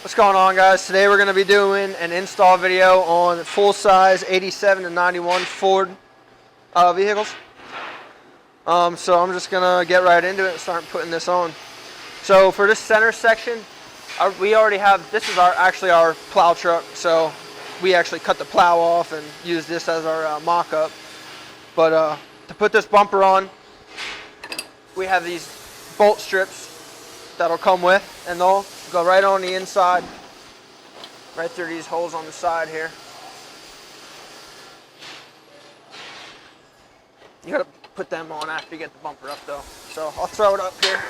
What's going on, guys? Today we're going to be doing an install video on full-size 87 to 91 Ford vehicles. So I'm just going to get right into it and start putting this on. So for this center section, we already have, this is actually our plow truck, so we actually cut the plow off and use this as our mock-up. But to put this bumper on, we have these bolt strips that'll come with, and they'll go right on the inside, right through these holes on the side here. You gotta put them on after you get the bumper up though. So I'll throw it up here.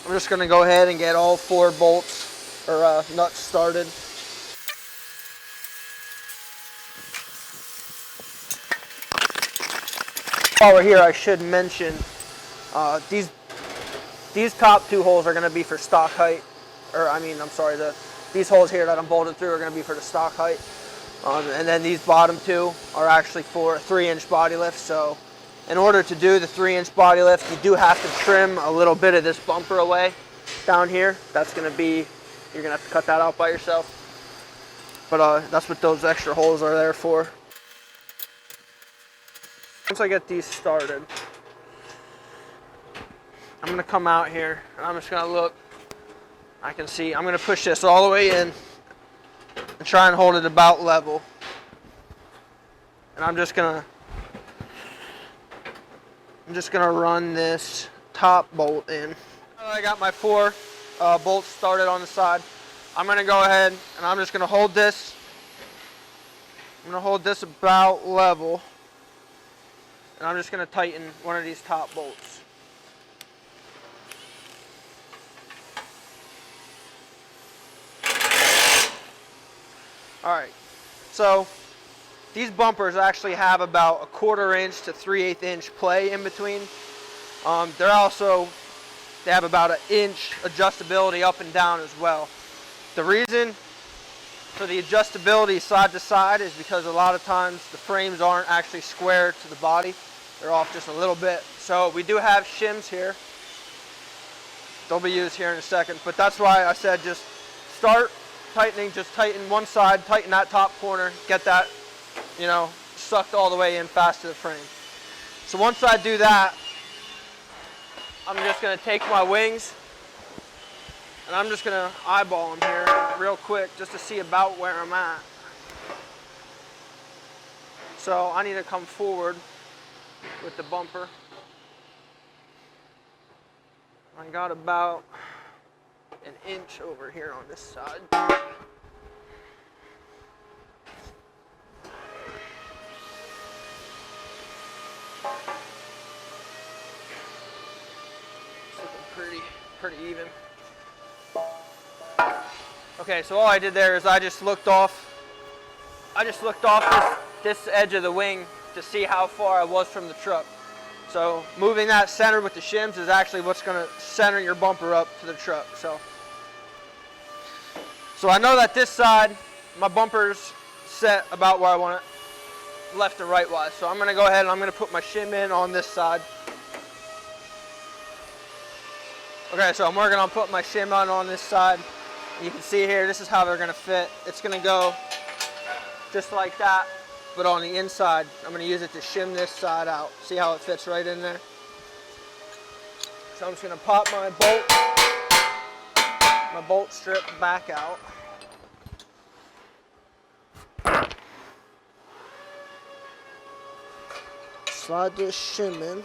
I'm just going to go ahead and get all 4 bolts or nuts started. While we're here, I should mention these top 2 holes are going to be for stock height, or these holes here that I'm bolted through are going to be for the stock height, and then these bottom 2 are actually for a 3-inch body lift. So in order to do the 3-inch body lift, you do have to trim a little bit of this bumper away down here. That's going to be, you're going to have to cut that out by yourself. But that's what those extra holes are there for. Once I get these started, I'm going to come out here and I'm just going to look. I can see, I'm going to push this all the way in and try and hold it about level. And I'm just going to run this top bolt in. I got my 4 bolts started on the side. I'm going to go ahead and I'm just going to hold this. I'm going to hold this about level. And I'm just going to tighten one of these top bolts. Alright, so these bumpers actually have about a 1/4 inch to 3/8 inch play in between. They have about an inch adjustability up and down as well. The reason for the adjustability side to side is because a lot of times the frames aren't actually square to the body. They're off just a little bit. So we do have shims here. They'll be used here in a second, but that's why I said just start tightening, just tighten one side, tighten that top corner, get that, sucked all the way in fast to the frame. So once I do that, I'm just going to take my wings and I'm just going to eyeball them here real quick just to see about where I'm at. So I need to come forward with the bumper. I got about an inch over here on this side. Pretty even. Okay, so all I did there is I just looked off this edge of the wing to see how far I was from the truck. So moving that center with the shims is actually what's going to center your bumper up to the truck. So I know that this side, my bumper's set about where I want it, left and right wise. So I'm going to go ahead and I'm going to put my shim in on this side. Okay, so I'm working on putting my shim on this side. You can see here, this is how they're going to fit. It's going to go just like that, but on the inside, I'm going to use it to shim this side out. See how it fits right in there? So I'm just going to pop my bolt strip back out. Slide this shim in.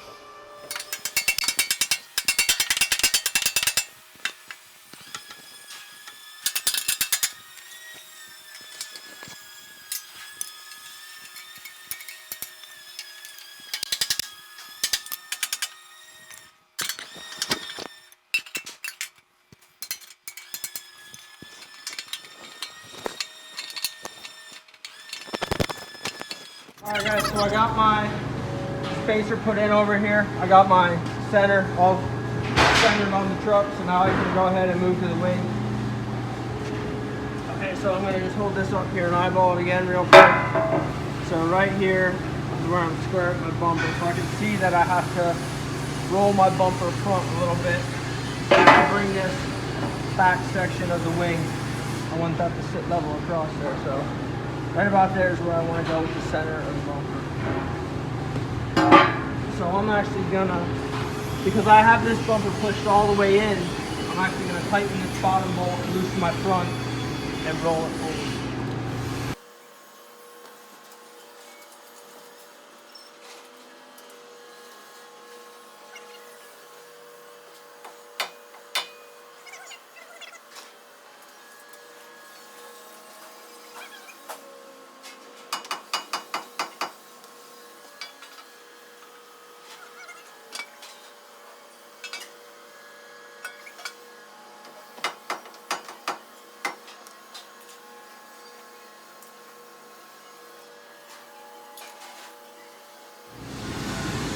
Alright guys, so I got my spacer put in over here. I got my center all centered on the truck, so now I can go ahead and move to the wing. Okay, so I'm going to just hold this up here and eyeball it again real quick. So right here is where I'm squaring my bumper, so I can see that I have to roll my bumper front a little bit to bring this back section of the wing. I want that to sit level across there, so right about there is where I want to go with the center of the bumper. So I'm actually gonna, because I have this bumper pushed all the way in, I'm actually gonna tighten this bottom bolt, loosen my front, and roll it forward.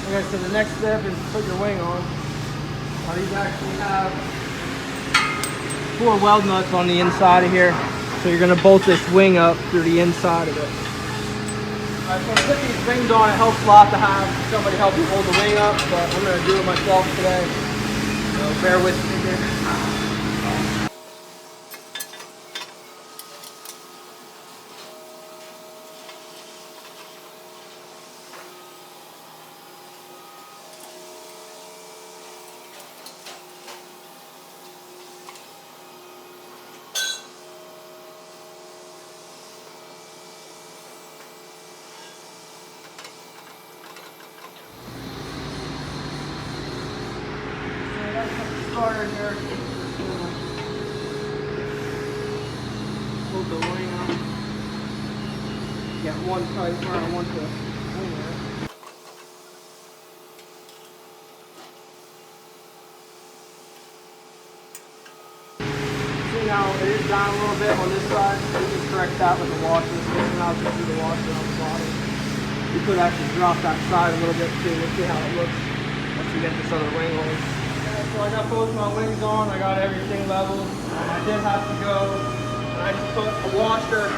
Okay, so the next step is to put your wing on. Now these actually have 4 weld nuts on the inside of here. So you're going to bolt this wing up through the inside of it. Alright, so to put these wings on, it helps a lot to have somebody help you hold the wing up, but I'm going to do it myself today. So bear with me here. Started here. Hold the wing up. Get one tight where I want the wing at. See now it is down a little bit on this side. So you can correct that with the washer. Listen out to the washer on the bottom. You could actually drop that side a little bit too. Let's see how it looks once you get this other wing on. So I got both my wings on, I got everything leveled. I did have to go, and I just put a washer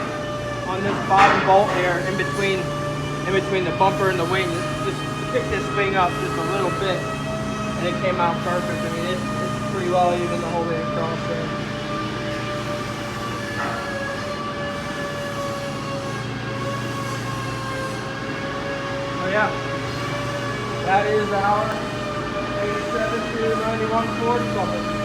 on this bottom bolt here in between the bumper and the wing. Just pick this wing up just a little bit, and it came out perfect. I mean, it's pretty well even the whole way across there. So yeah, that is our 87 to 91 Ford Bumper.